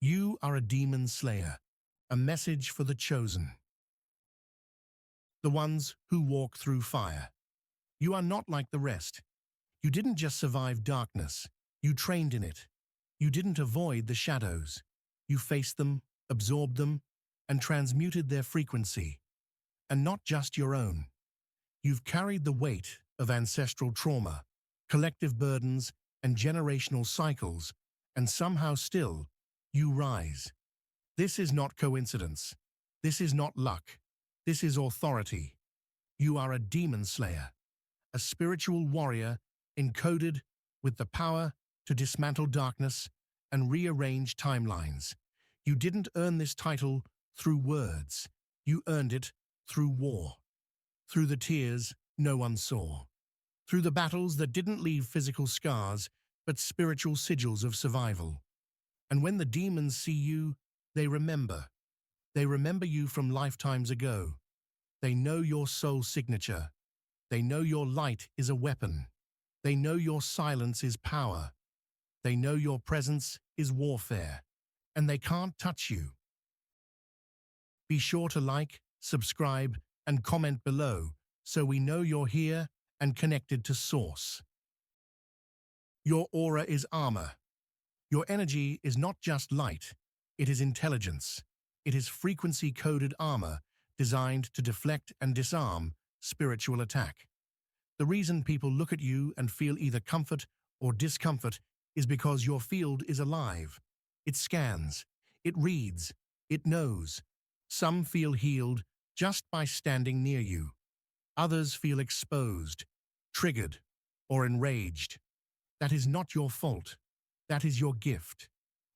You are a demon slayer, a message for the chosen, the ones who walk through fire. You are not like the rest. You didn't just survive darkness, you trained in it. You didn't avoid the shadows. You faced them, absorbed them, and transmuted their frequency. And not just your own. You've carried the weight of ancestral trauma, collective burdens, and generational cycles, and somehow still, you rise. This is not coincidence. This is not luck. This is authority. You are a demon slayer, a spiritual warrior encoded with the power to dismantle darkness and rearrange timelines. You didn't earn this title through words. You earned it through war. Through the tears no one saw. Through the battles that didn't leave physical scars, but spiritual sigils of survival. And when the demons see you, they remember. They remember you from lifetimes ago. They know your soul signature. They know your light is a weapon. They know your silence is power. They know your presence is warfare. And they can't touch you. Be sure to like, subscribe, and comment below so we know you're here and connected to Source. Your aura is armor. Your energy is not just light, it is intelligence. It is frequency-coded armor designed to deflect and disarm spiritual attack. The reason people look at you and feel either comfort or discomfort is because your field is alive. It scans, it reads, it knows. Some feel healed just by standing near you. Others feel exposed, triggered, or enraged. That is not your fault. That is your gift.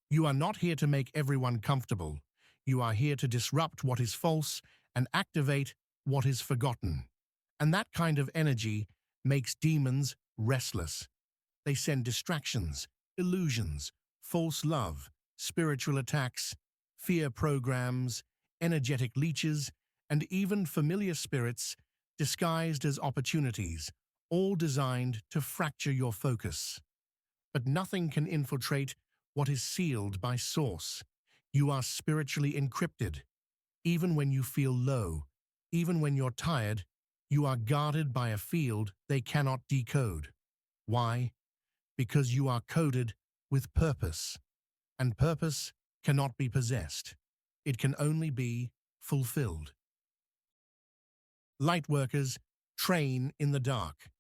You are not here to make everyone comfortable. You are here to disrupt what is false and activate what is forgotten. And that kind of energy makes demons restless. They send distractions, illusions, false love, spiritual attacks, fear programs, energetic leeches, and even familiar spirits disguised as opportunities, all designed to fracture your focus. But nothing can infiltrate what is sealed by Source. You are spiritually encrypted. Even when you feel low, even when you're tired, you are guarded by a field they cannot decode. Why? Because you are coded with purpose. And purpose cannot be possessed. It can only be fulfilled. Lightworkers train in the dark.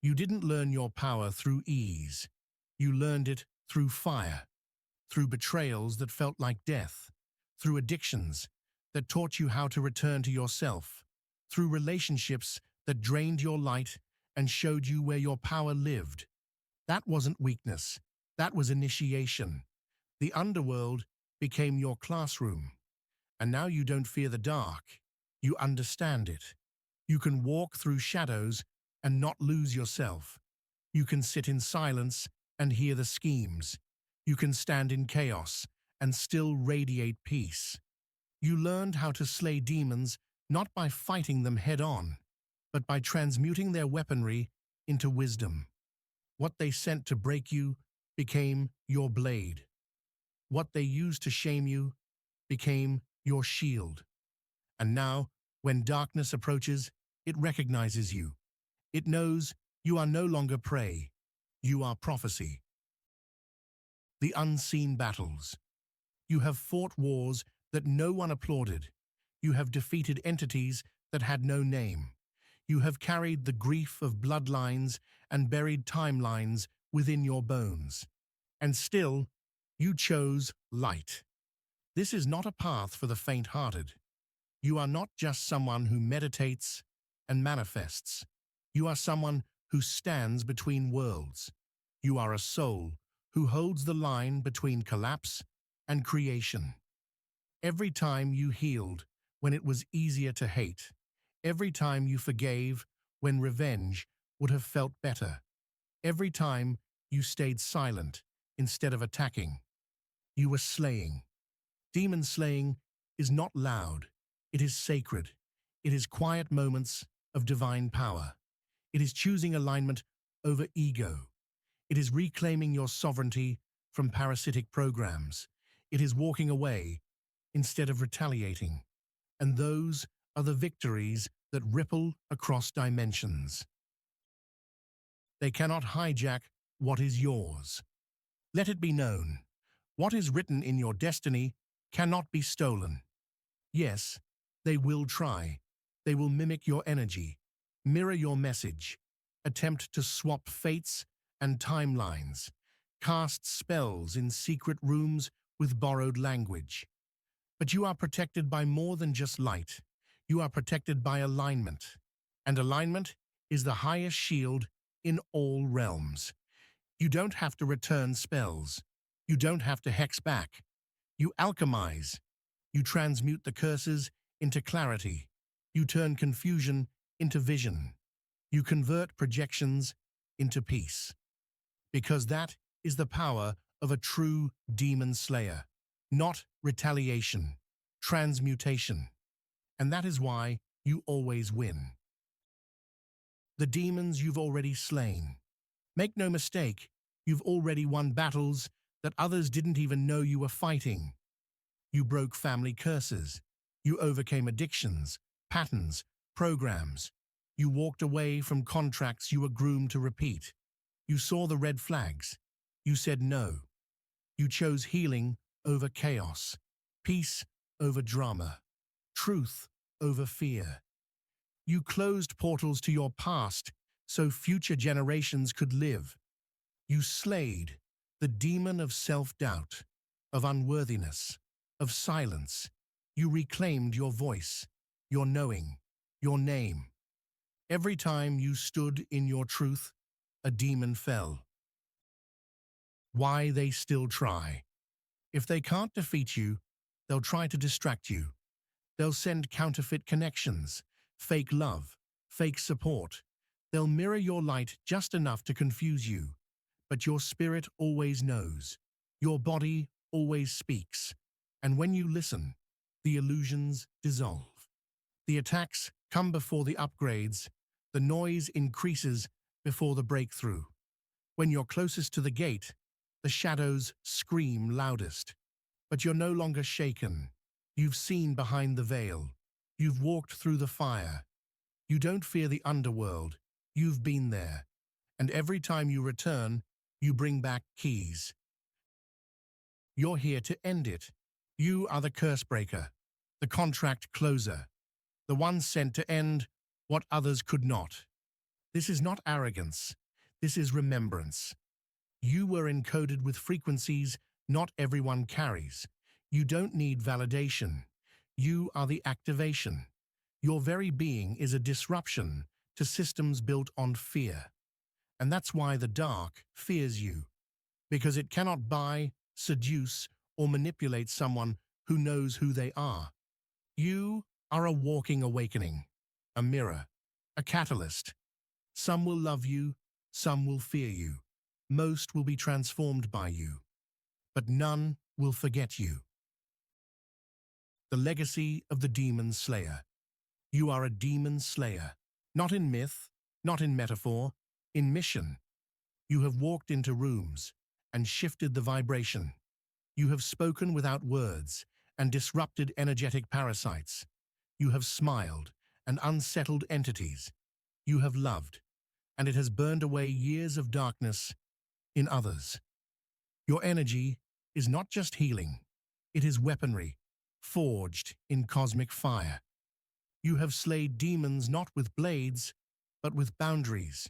You didn't learn your power through ease. You learned it through fire, through betrayals that felt like death, through addictions that taught you how to return to yourself, through relationships that drained your light and showed you where your power lived. That wasn't weakness. That was initiation. The underworld became your classroom. And now you don't fear the dark. You understand it. You can walk through shadows and not lose yourself. You can sit in silence and hear the schemes. You can stand in chaos and still radiate peace. You learned how to slay demons not by fighting them head-on, but by transmuting their weaponry into wisdom. What they sent to break you became your blade. What they used to shame you became your shield. And now, when darkness approaches, it recognizes you. It knows you are no longer prey. You are prophecy. The unseen battles. You have fought wars that no one applauded. You have defeated entities that had no name. You have carried the grief of bloodlines and buried timelines within your bones. And still, you chose light. This is not a path for the faint-hearted. You are not just someone who meditates and manifests. You are someone who stands between worlds. You are a soul who holds the line between collapse and creation. Every time you healed when it was easier to hate, every time you forgave when revenge would have felt better, every time you stayed silent instead of attacking, you were slaying. Demon slaying is not loud. It is sacred. It is quiet moments of divine power. It is choosing alignment over ego. It is reclaiming your sovereignty from parasitic programs. It is walking away instead of retaliating. And those are the victories that ripple across dimensions. They cannot hijack what is yours. Let it be known, what is written in your destiny cannot be stolen. Yes, they will try. They will mimic your energy, mirror your message, attempt to swap fates and timelines, cast spells in secret rooms with borrowed language. But you are protected by more than just light. You are protected by alignment. And alignment is the highest shield in all realms. You don't have to return spells. You don't have to hex back. You alchemize. You transmute the curses into clarity. You turn confusion into vision. You convert projections into peace. Because that is the power of a true demon slayer. Not retaliation, transmutation. And that is why you always win. The demons you've already slain. Make no mistake, you've already won battles that others didn't even know you were fighting. You broke family curses. You overcame addictions, patterns, programs. You walked away from contracts you were groomed to repeat. You saw the red flags. You said no. You chose healing over chaos, peace over drama, truth over fear. You closed portals to your past so future generations could live. You slayed the demon of self-doubt, of unworthiness, of silence. You reclaimed your voice, your knowing, your name. Every time you stood in your truth, a demon fell. Why they still try? If they can't defeat you, they'll try to distract you. They'll send counterfeit connections, fake love, fake support. They'll mirror your light just enough to confuse you. But your spirit always knows. Your body always speaks. And when you listen, the illusions dissolve. The attacks come before the upgrades. The noise increases before the breakthrough. When you're closest to the gate, the shadows scream loudest. But you're no longer shaken. You've seen behind the veil. You've walked through the fire. You don't fear the underworld. You've been there. And every time you return, you bring back keys. You're here to end it. You are the curse breaker, the contract closer, the one sent to end what others could not. This is not arrogance. This is remembrance. You were encoded with frequencies not everyone carries. You don't need validation. You are the activation. Your very being is a disruption to systems built on fear. And that's why the dark fears you, because it cannot buy, seduce, or manipulate someone who knows who they are. You are a walking awakening, a mirror, a catalyst. Some will love you, some will fear you. Most will be transformed by you, but none will forget you. The legacy of the demon slayer. You are a demon slayer, not in myth, not in metaphor, in mission. You have walked into rooms and shifted the vibration. You have spoken without words and disrupted energetic parasites. You have smiled and unsettled entities. You have loved, and it has burned away years of darkness in others. Your energy is not just healing, it is weaponry, forged in cosmic fire. You have slayed demons not with blades, but with boundaries.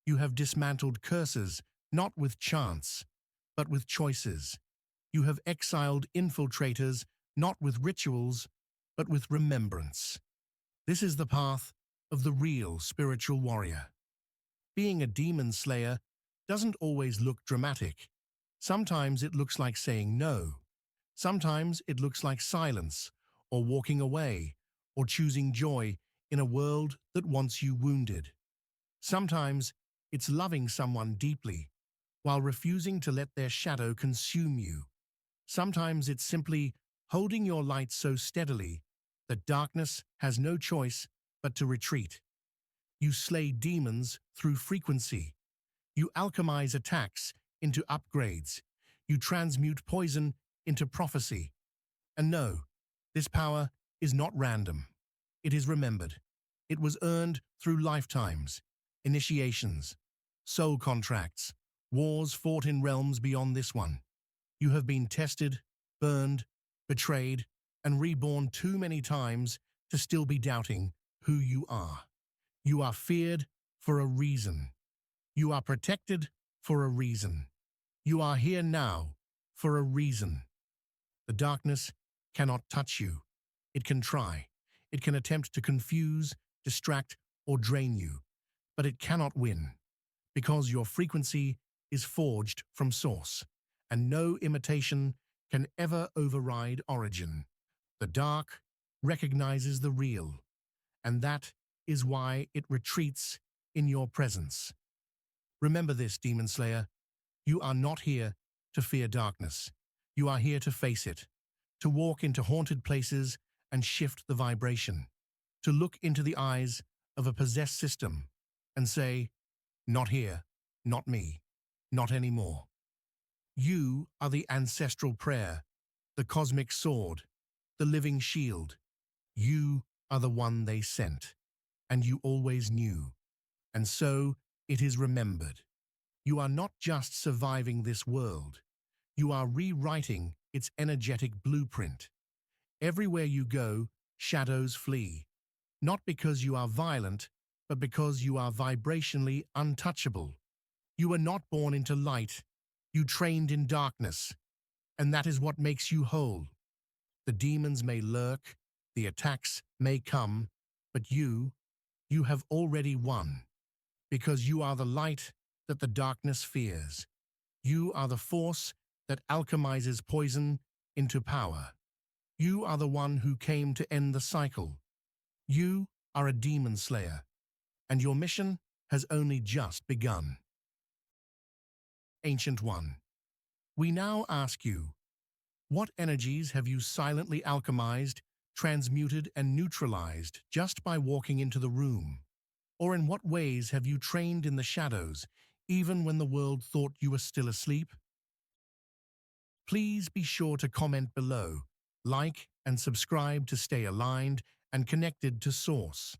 You have dismantled curses not with chance, but with choices. You have exiled infiltrators not with rituals, but with remembrance. This is the path of the real spiritual warrior. Being a demon slayer doesn't always look dramatic. Sometimes it looks like saying no. Sometimes it looks like silence, or walking away, or choosing joy in a world that wants you wounded. Sometimes it's loving someone deeply, while refusing to let their shadow consume you. Sometimes it's simply holding your light so steadily that darkness has no choice but to retreat. You slay demons through frequency. You alchemize attacks into upgrades. You transmute poison into prophecy. And no, this power is not random. It is remembered. It was earned through lifetimes, initiations, soul contracts, wars fought in realms beyond this one. You have been tested, burned, betrayed, and reborn too many times to still be doubting who you are. You are feared for a reason. You are protected for a reason. You are here now for a reason. The darkness cannot touch you. It can try. It can attempt to confuse, distract, or drain you. But it cannot win, because your frequency is forged from source, and no imitation can ever override origin. The dark recognizes the real, and that is why it retreats in your presence. Remember this, Demon Slayer. You are not here to fear darkness. You are here to face it, to walk into haunted places and shift the vibration, to look into the eyes of a possessed system and say, "Not here, not me, not anymore." You are the ancestral prayer, the cosmic sword, the living shield. You are the one they sent, and you always knew. And so it is remembered. You are not just surviving this world. You are rewriting its energetic blueprint. Everywhere you go, shadows flee. Not because you are violent, but because you are vibrationally untouchable. You were not born into light. You trained in darkness. And that is what makes you whole. The demons may lurk, the attacks may come, but you have already won. Because you are the light that the darkness fears. You are the force that alchemizes poison into power. You are the one who came to end the cycle. You are a demon slayer, and your mission has only just begun. Ancient One, we now ask you, what energies have you silently alchemized, transmuted, and neutralized just by walking into the room? Or in what ways have you trained in the shadows, even when the world thought you were still asleep? Please be sure to comment below, like and subscribe to stay aligned and connected to Source.